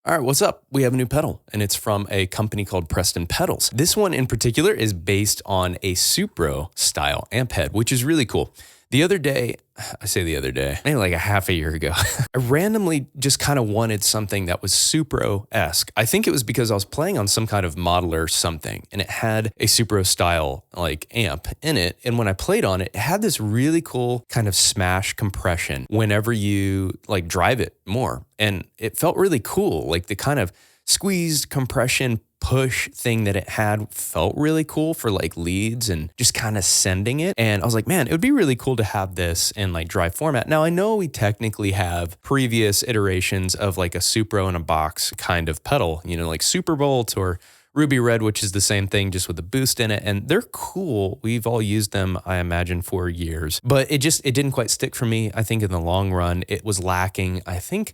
All right, what's up? We have a new pedal, and it's from a company called Preston Pedals. This one in particular is based on a Supro style amp head, which is really cool. The other day, maybe like a half a year ago, I randomly just kind of wanted something that was Supro-esque. I think it was because I was playing on some kind of model or something, and it had a Supro style like amp in it. And when I played on it, it had this really cool kind of smash compression whenever you like drive it more. And it felt really cool. Like the kind of squeezed compression push thing that it had felt really cool for like leads and just kind of sending it. And I was like, man, it would be really cool to have this in like drive format. Now I know we technically have previous iterations of like a Supro in a box kind of pedal, you know, like Superbolt or Ruby Red, which is the same thing, just with a boost in it. And they're cool. We've all used them, I imagine, for years, but it didn't quite stick for me. I think in the long run, it was lacking, I think,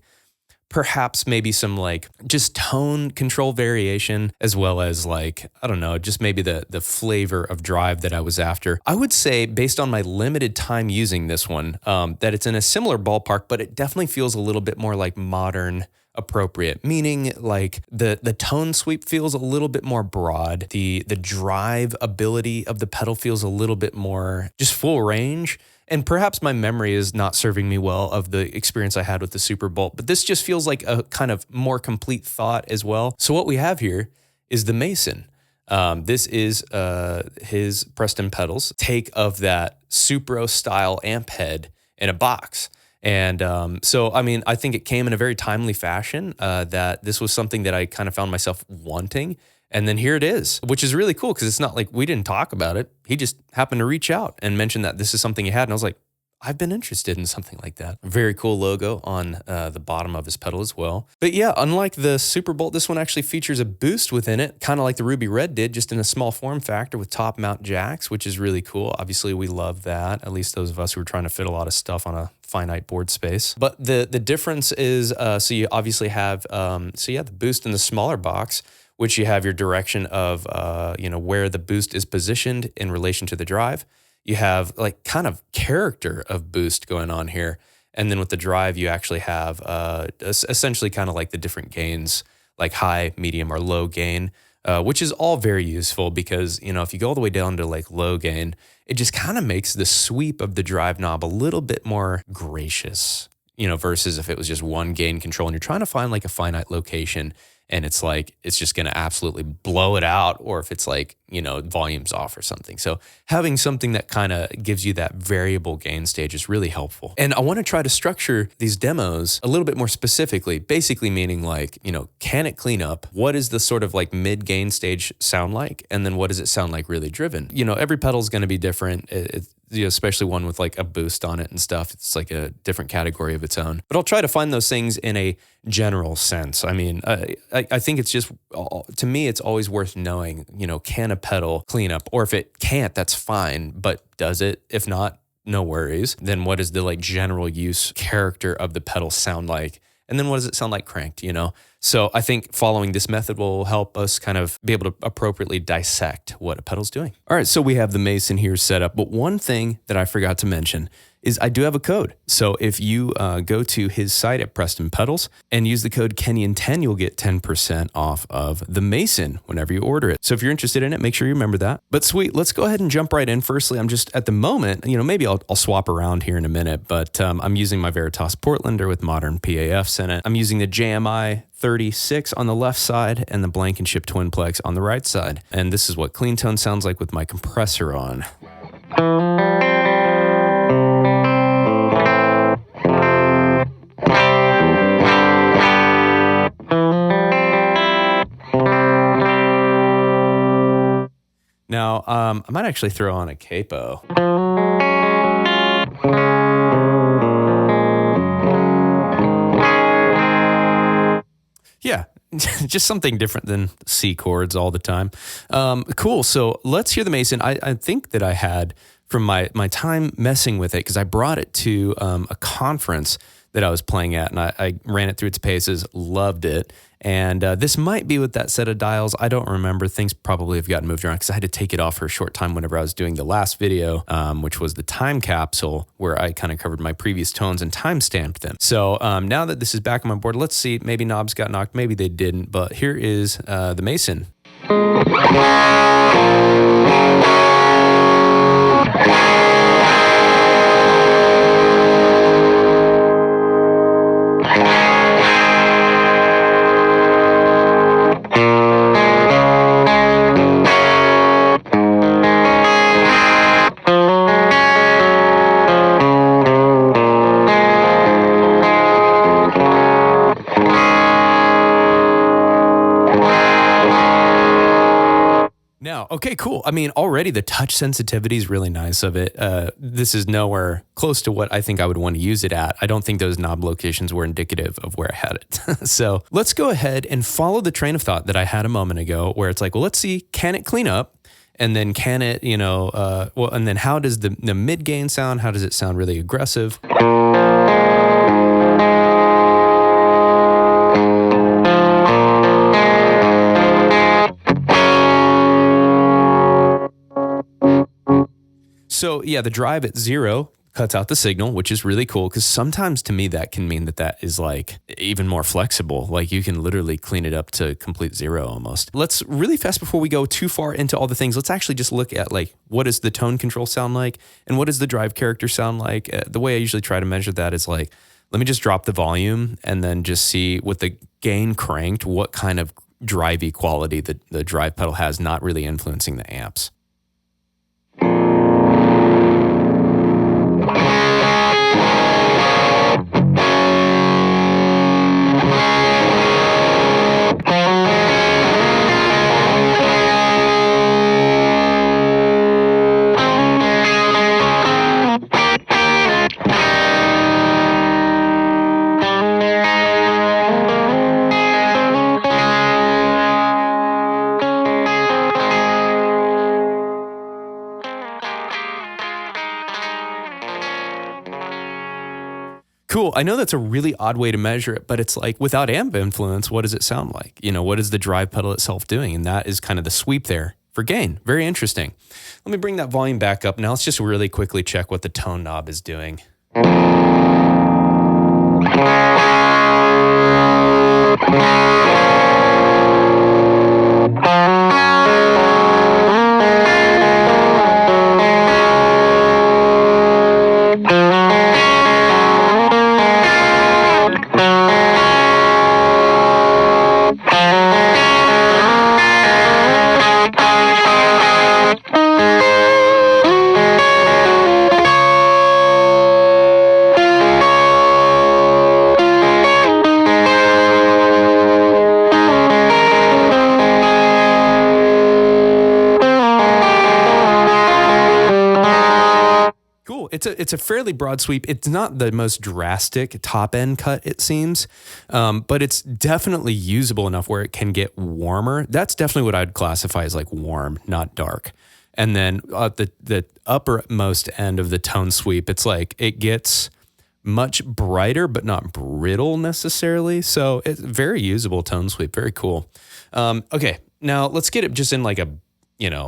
perhaps maybe some like just tone control variation, as well as like, I don't know, just maybe the flavor of drive that I was after. I would say, based on my limited time using this one, that it's in a similar ballpark, but it definitely feels a little bit more like modern appropriate, meaning like the tone sweep feels a little bit more broad. The drive ability of the pedal feels a little bit more just full range. And perhaps my memory is not serving me well of the experience I had with the Superbolt, but this just feels like a kind of more complete thought as well. So what we have here is the Mason. This is his Preston Pedals take of that Supro style amp head in a box. And so, I mean, I think it came in a very timely fashion, that this was something that I kind of found myself wanting. And then here it is, which is really cool because it's not like we didn't talk about it. He just happened to reach out and mention that this is something he had. And I was like, I've been interested in something like that. Very cool logo on the bottom of his pedal as well. But yeah, unlike the Superbolt, this one actually features a boost within it, kind of like the Ruby Red did, just in a small form factor with top mount jacks, which is really cool. Obviously, we love that, at least those of us who are trying to fit a lot of stuff on a finite board space. But the difference is, so you obviously have, the boost in the smaller box, which you have your direction of, where the boost is positioned in relation to the drive. You have like kind of character of boost going on here. And then with the drive, you actually have essentially kind of like the different gains, like high, medium, or low gain, which is all very useful because, you know, if you go all the way down to like low gain, it just kind of makes the sweep of the drive knob a little bit more gracious, you know, versus if it was just one gain control and you're trying to find like a finite location and it's like, it's just going to absolutely blow it out, or if it's like, you know, volume's off or something. So having something that kind of gives you that variable gain stage is really helpful. And I want to try to structure these demos a little bit more specifically, basically meaning like, you know, can it clean up? What is the sort of like mid gain stage sound like? And then what does it sound like really driven? You know, every pedal is going to be different. You know, especially one with like a boost on it and stuff. It's like a different category of its own. But I'll try to find those things in a general sense. I mean, I think it's just, to me, it's always worth knowing, you know, can a pedal clean up? Or if it can't, that's fine. But does it? If not, no worries. Then what is the like general use character of the pedal sound like? And then what does it sound like cranked, you know? So I think following this method will help us kind of be able to appropriately dissect what a pedal's doing. All right, so we have the Mason here set up, but one thing that I forgot to mention is I do have a code. So if you go to his site at Preston Pedals and use the code Kenyon10, you'll get 10% off of the Mason whenever you order it. So if you're interested in it, make sure you remember that. But sweet, let's go ahead and jump right in. Firstly, I'm just at the moment, you know, maybe I'll swap around here in a minute, but I'm using my Veritas Portlander with modern PAFs in it. I'm using the JMI 36 on the left side and the Blankenship Twinplex on the right side. And this is what clean tone sounds like with my compressor on. Now, I might actually throw on a capo. Yeah, just something different than C chords all the time. Cool, so let's hear the Mason. I think that I had, from my time messing with it, because I brought it to a conference that I was playing at, and I ran it through its paces, loved it. And this might be with that set of dials. I don't remember. Things probably have gotten moved around because I had to take it off for a short time whenever I was doing the last video, which was the time capsule, where I kind of covered my previous tones and time stamped them. So now that this is back on my board, let's see. Maybe knobs got knocked, maybe they didn't. But here is the Mason. Okay, cool. I mean, already the touch sensitivity is really nice of it. This is nowhere close to what I think I would want to use it at. I don't think those knob locations were indicative of where I had it. So let's go ahead and follow the train of thought that I had a moment ago, where it's like, well, let's see, can it clean up? And then can it, and then how does the mid gain sound? How does it sound really aggressive? So yeah, the drive at 0 cuts out the signal, which is really cool, because sometimes to me that can mean that is like even more flexible. Like you can literally clean it up to complete 0 almost. Let's really fast, before we go too far into all the things, let's actually just look at like, what does the tone control sound like? And what does the drive character sound like? The way I usually try to measure that is like, let me just drop the volume and then just see with the gain cranked, what kind of drivey quality the drive pedal has, not really influencing the amps. Cool. I know that's a really odd way to measure it, but it's like, without amp influence, what does it sound like? What is the drive pedal itself doing? And that is kind of the sweep there for gain. Very interesting. Let me bring that volume back up. Now let's just really quickly check what the tone knob is doing. It's a fairly broad sweep. It's not the most drastic top end cut, it seems, but it's definitely usable enough where it can get warmer. That's definitely what I'd classify as like warm, not dark. And then at the uppermost end of the tone sweep, it's like it gets much brighter, but not brittle necessarily. So it's very usable tone sweep. Very cool. Okay, now let's get it just in like a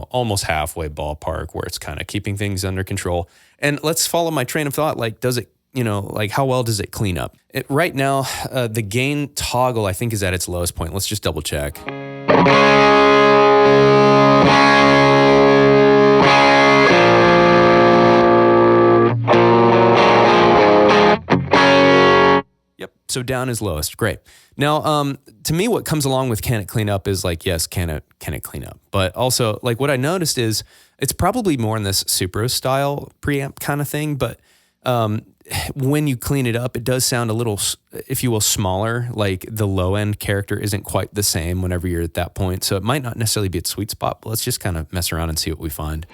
almost halfway ballpark where it's kind of keeping things under control. And let's follow my train of thought. Like, does it, like how well does it clean up? Right now, the gain toggle, I think, is at its lowest point. Let's just double check. Yep. So down is lowest. Great. Now, to me, what comes along with can it clean up is like, yes, can it clean up? But also, like, what I noticed is it's probably more in this Supro style preamp kind of thing. But when you clean it up, it does sound a little, if you will, smaller. Like the low end character isn't quite the same whenever you're at that point. So it might not necessarily be its sweet spot, but let's just kind of mess around and see what we find.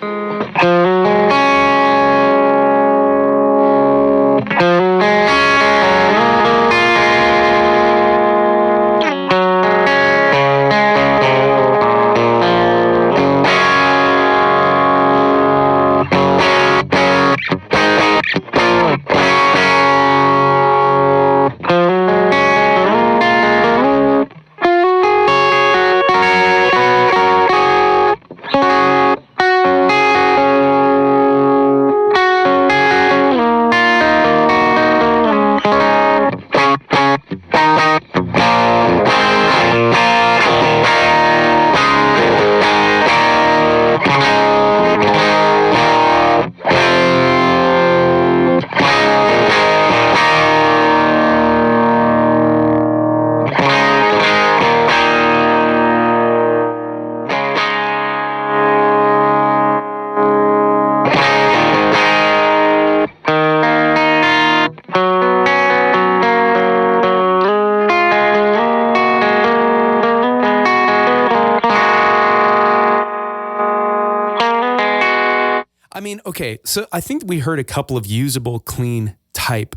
mean, okay, so I think we heard a couple of usable, clean type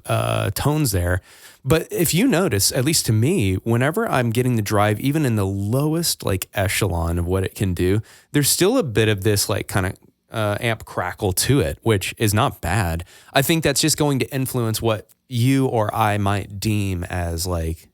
tones there. But if you notice, at least to me, whenever I'm getting the drive, even in the lowest like echelon of what it can do, there's still a bit of this like kind of amp crackle to it, which is not bad. I think that's just going to influence what you or I might deem as like,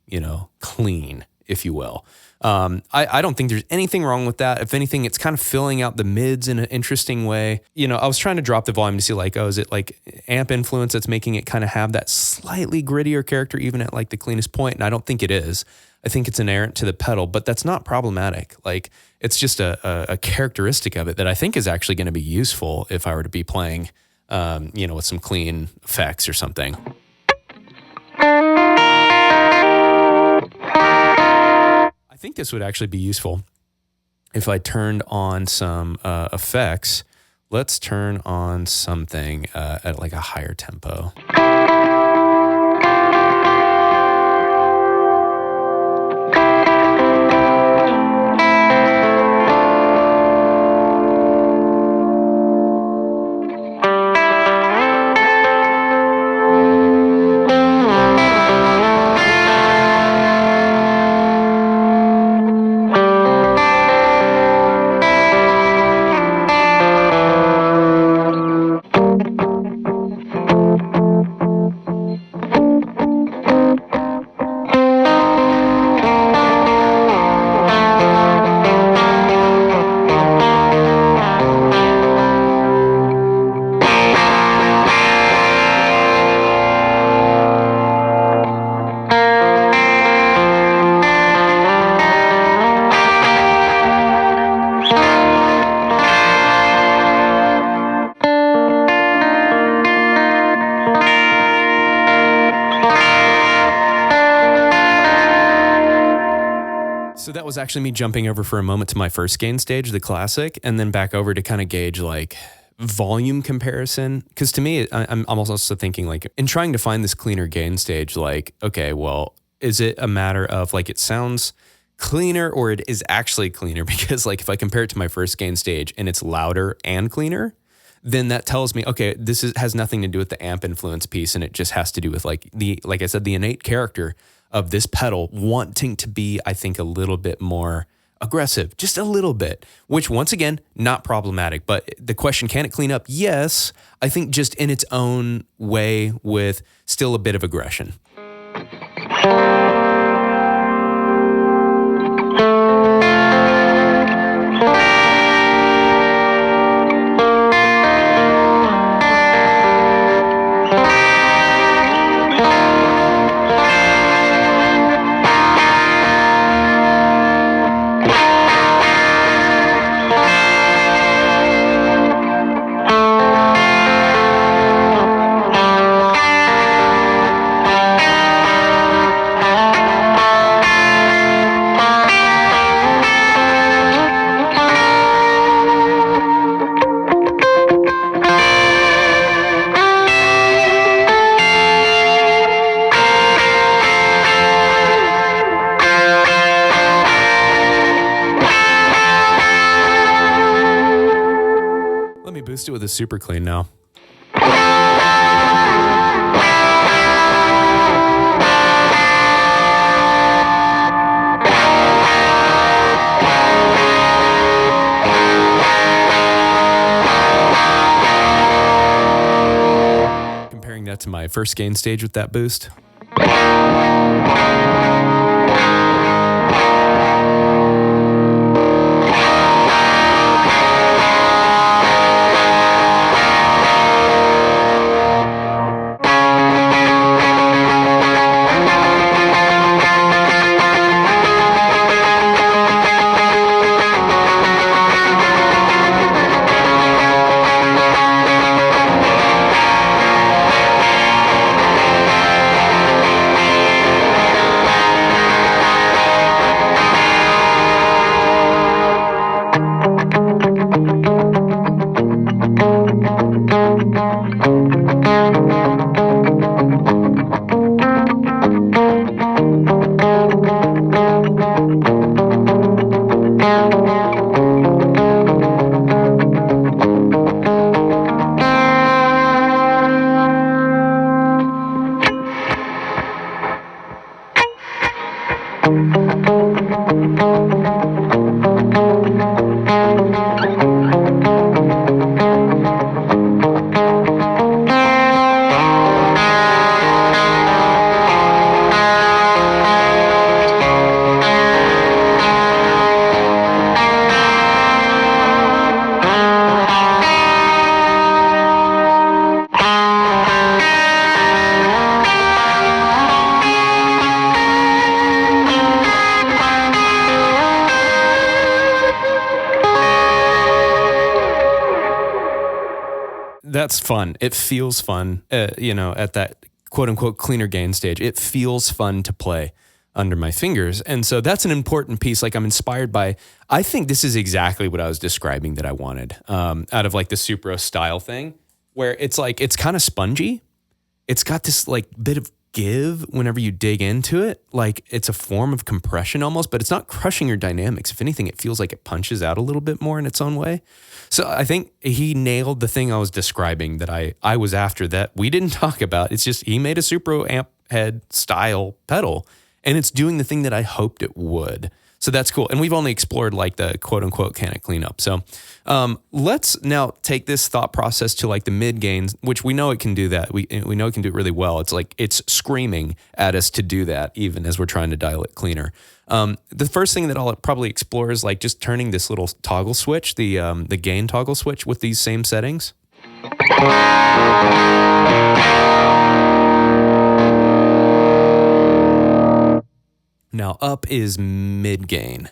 clean, if you will. I don't think there's anything wrong with that. If anything, it's kind of filling out the mids in an interesting way. I was trying to drop the volume to see like, is it like amp influence that's making it kind of have that slightly grittier character even at like the cleanest point? And I don't think it is. I think it's inherent to the pedal, but that's not problematic. Like it's just a characteristic of it that I think is actually going to be useful if I were to be playing, with some clean effects or something. I think this would actually be useful if I turned on some effects. Let's turn on something at like a higher tempo. So that was actually me jumping over for a moment to my first gain stage, the classic, and then back over to kind of gauge like volume comparison. Because to me, I'm also thinking like in trying to find this cleaner gain stage, like, okay, well, is it a matter of like it sounds cleaner or it is actually cleaner? Because like if I compare it to my first gain stage and it's louder and cleaner, then that tells me, okay, has nothing to do with the amp influence piece, and it just has to do with like I said, the innate character of this pedal wanting to be, I think, a little bit more aggressive, just a little bit, which once again, not problematic. But the question, can it clean up? Yes, I think just in its own way with still a bit of aggression. Boost it with a super clean now. Comparing that to my first gain stage with that boost. that's fun. It feels fun, at that quote unquote cleaner gain stage. It feels fun to play under my fingers. And so that's an important piece. Like I'm inspired by, I think this is exactly what I was describing that I wanted out of like the Supro style thing, where it's like, it's kind of spongy. It's got this like bit of give whenever you dig into it. Like it's a form of compression almost, but it's not crushing your dynamics. If anything, it feels like it punches out a little bit more in its own way. So I think he nailed the thing I was describing that I was after that we didn't talk about. It's just, he made a Supro amp head style pedal and it's doing the thing that I hoped it would. So that's cool. And we've only explored like the quote unquote can it clean up. So let's now take this thought process to like the mid gains, which we know it can do that. We know it can do it really well. It's like it's screaming at us to do that even as we're trying to dial it cleaner. The first thing that I'll probably explore is like just turning this little toggle switch, the gain toggle switch with these same settings. Now up is mid gain.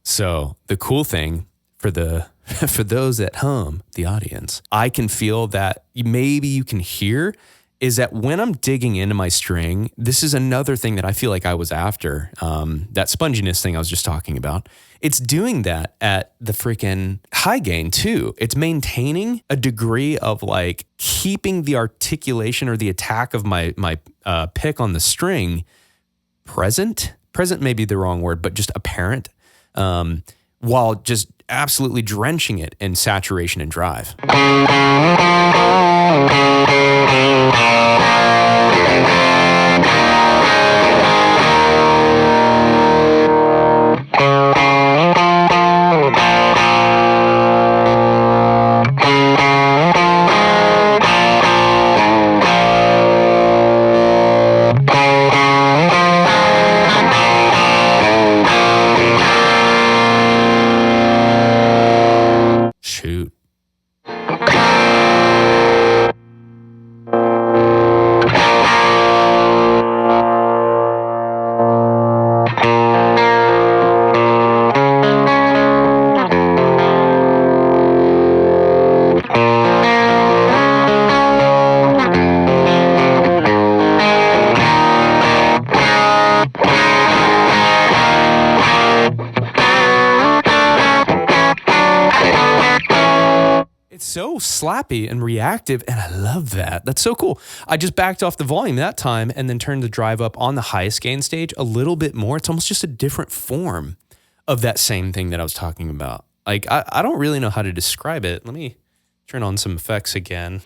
So the cool thing for those at home, the audience, I can feel that maybe you can hear is that when I'm digging into my string, this is another thing that I feel like I was after, that sponginess thing I was just talking about. It's doing that at the freaking high gain too. It's maintaining a degree of like keeping the articulation or the attack of my pick on the string present. Present may be the wrong word, but just apparent. While just absolutely drenching it in saturation and drive. So slappy and reactive, and I love that. That's so cool. I just backed off the volume that time and then turned the drive up on the highest gain stage a little bit more. It's almost just a different form of that same thing that I was talking about. Like, I don't really know how to describe it. Let me turn on some effects again.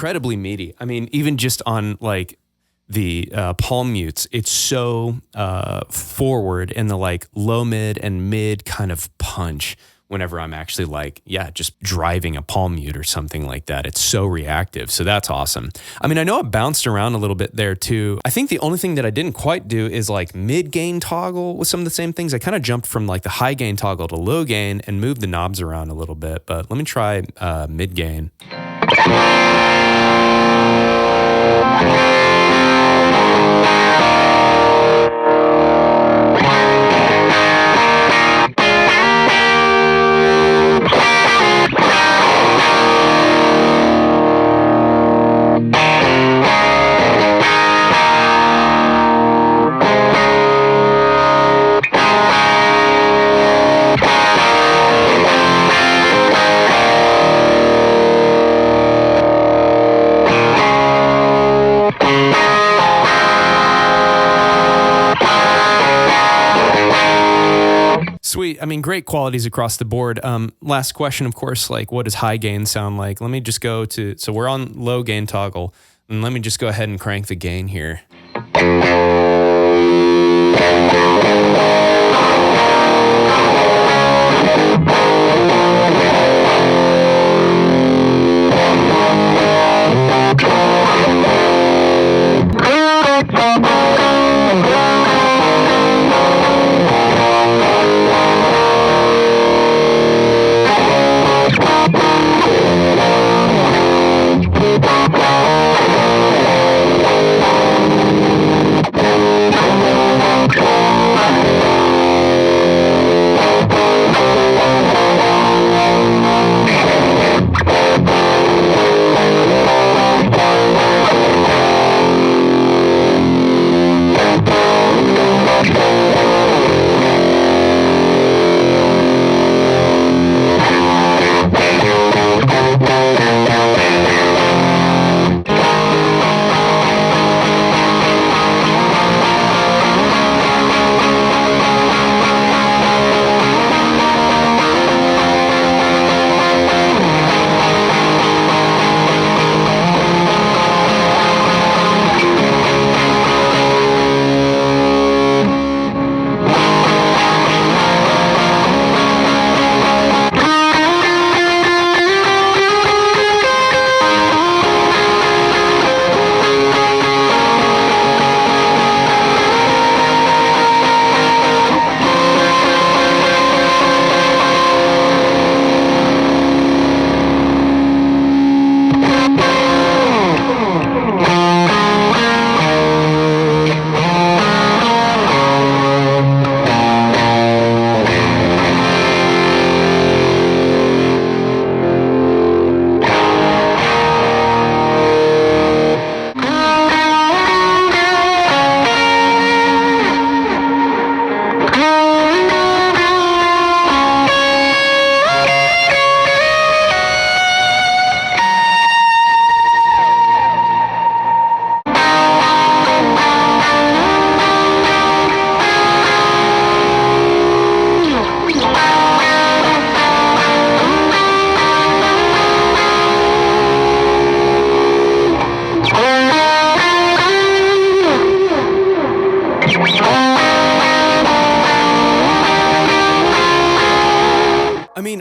incredibly meaty. I mean, even just on like the palm mutes, it's so forward in the like low mid and mid kind of punch whenever I'm actually like, just driving a palm mute or something like that. It's so reactive. So that's awesome. I mean, I know it bounced around a little bit there too. I think the only thing that I didn't quite do is like mid gain toggle with some of the same things. I kind of jumped from like the high gain toggle to low gain and moved the knobs around a little bit, but let me try mid gain. Sweet. I mean, great qualities across the board. Last question, of course, like what does high gain sound like? Let me just go to, so we're on low gain toggle, and let me just go ahead and crank the gain here.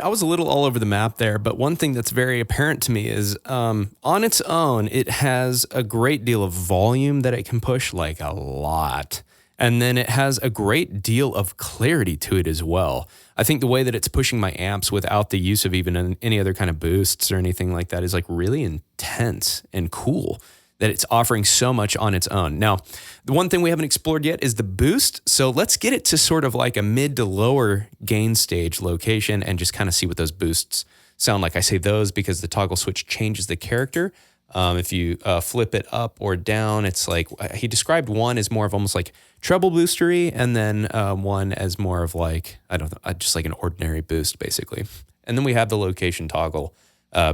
I was a little all over the map there, but one thing that's very apparent to me is on its own, it has a great deal of volume that it can push, like a lot. And then it has a great deal of clarity to it as well. I think the way that it's pushing my amps without the use of even any other kind of boosts or anything like that is like really intense and cool, that it's offering so much on its own. Now, the one thing we haven't explored yet is the boost. So let's get it to sort of like a mid to lower gain stage location and just kind of see what those boosts sound like. I say those because the toggle switch changes the character. If you flip it up or down, it's like, he described one as more of almost like treble boostery, and then one as more of like, I don't know, just like an ordinary boost basically. And then we have the location toggle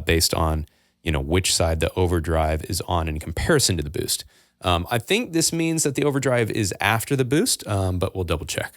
based on, you know, which side the overdrive is on in comparison to the boost. I think this means that the overdrive is after the boost, but we'll double check.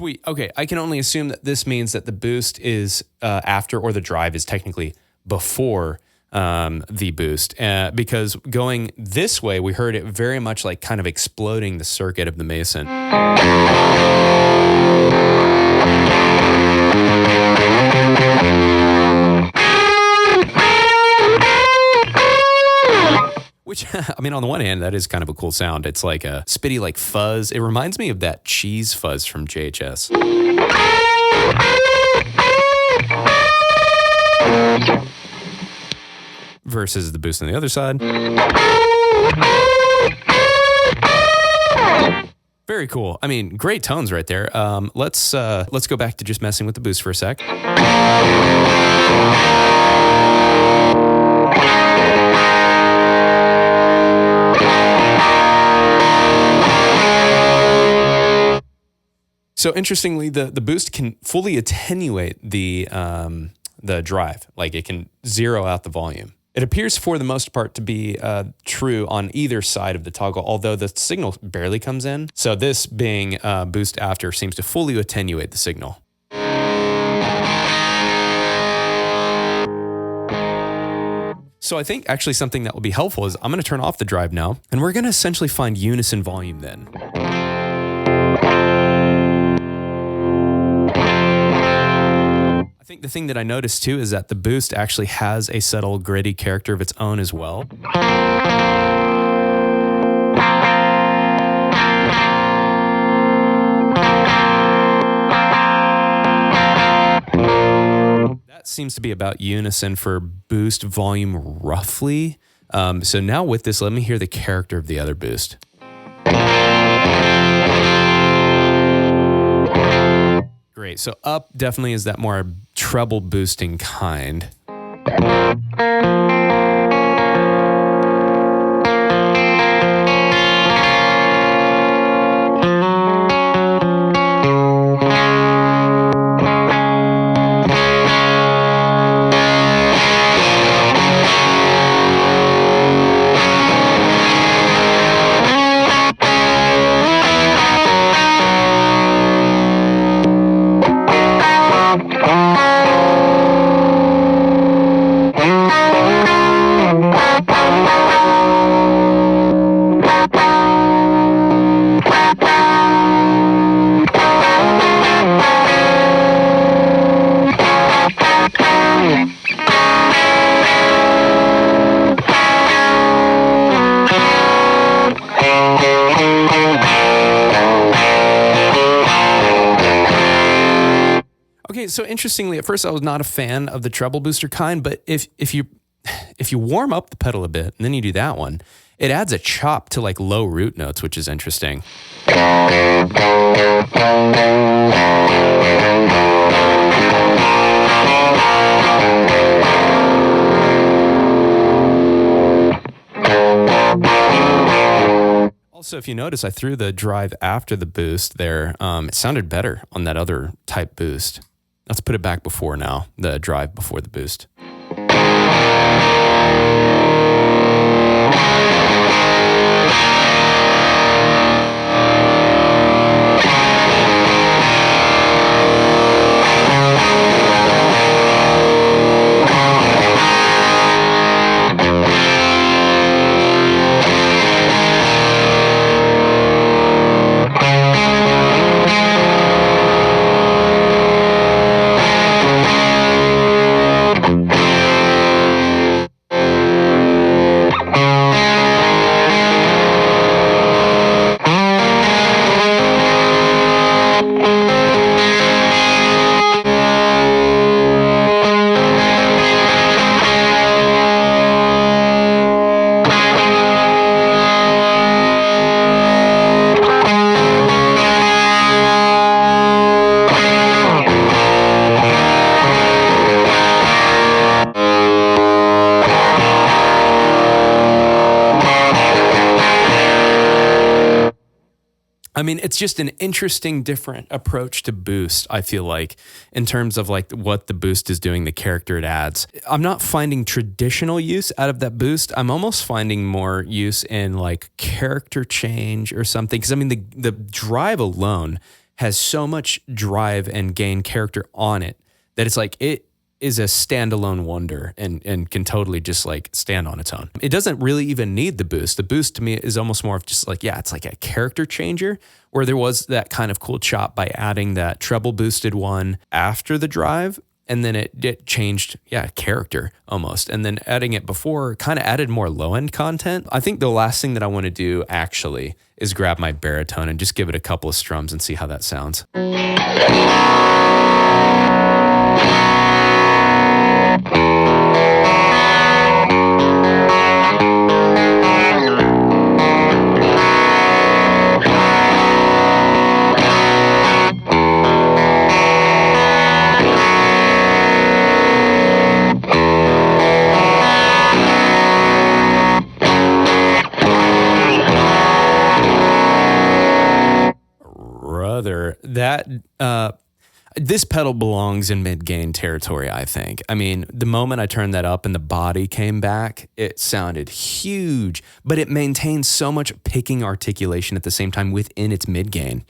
Sweet. Okay, I can only assume that this means that the boost is after, or the drive is technically before the boost, because going this way, we heard it very much like kind of exploding the circuit of the Mason. Which, I mean, on the one hand, that is kind of a cool sound. It's like a spitty, like fuzz. It reminds me of that cheese fuzz from JHS. Versus the boost on the other side. Very cool. I mean, great tones right there. Let's go back to just messing with the boost for a sec. So interestingly, the boost can fully attenuate the drive. Like it can zero out the volume. It appears for the most part to be true on either side of the toggle, although the signal barely comes in. So this being boost after seems to fully attenuate the signal. So I think actually something that will be helpful is I'm going to turn off the drive now, and we're going to essentially find unison volume then. I think the thing that I noticed too is that the boost actually has a subtle gritty character of its own as well. That seems to be about unison for boost volume roughly. So now with this, let me hear the character of the other boost. Great. So up definitely is that more treble boosting kind. Okay, so interestingly, at first I was not a fan of the treble booster kind, but if you warm up the pedal a bit and then you do that one, it adds a chop to like low root notes, which is interesting. Also, if you notice, I threw the drive after the boost there. It sounded better on that other type boost. Let's put it back before now, the drive before the boost. I mean, it's just an interesting, different approach to boost, I feel like, in terms of like what the boost is doing, the character it adds. I'm not finding traditional use out of that boost. I'm almost finding more use in like character change or something. Because I mean, the drive alone has so much drive and gain character on it that it's like it is a standalone wonder and can totally just like stand on its own. It doesn't really even need the boost. The boost to me is almost more of just like, yeah, it's like a character changer, where there was that kind of cool chop by adding that treble boosted one after the drive. And then it changed, character almost. And then adding it before kind of added more low end content. I think the last thing that I want to do actually is grab my baritone and just give it a couple of strums and see how that sounds. This pedal belongs in mid-gain territory, I think. I mean, the moment I turned that up and the body came back, it sounded huge, but it maintains so much picking articulation at the same time within its mid-gain.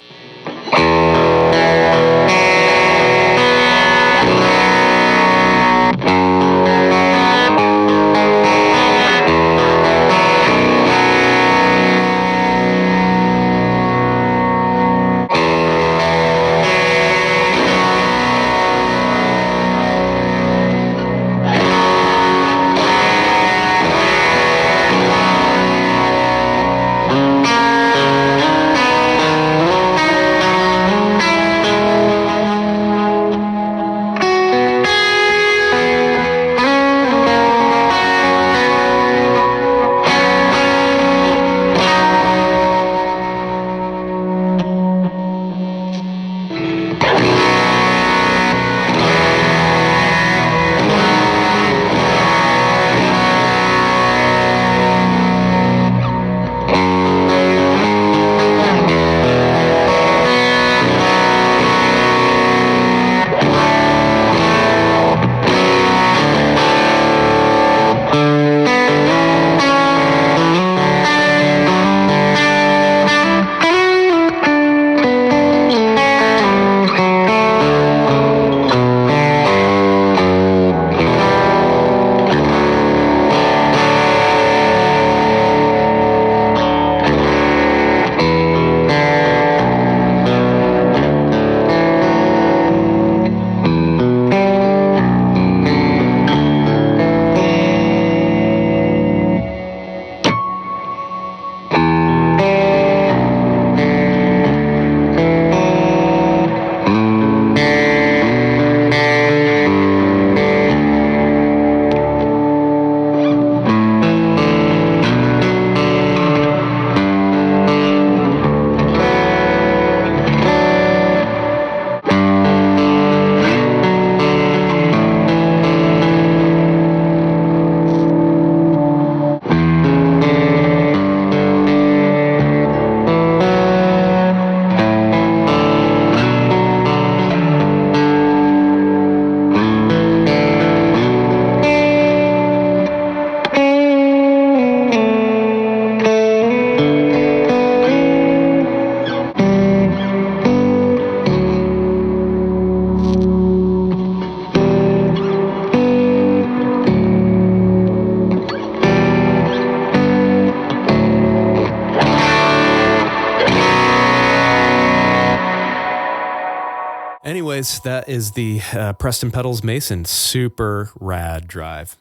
Anyways, that is the Preston Pedals Mason super rad drive.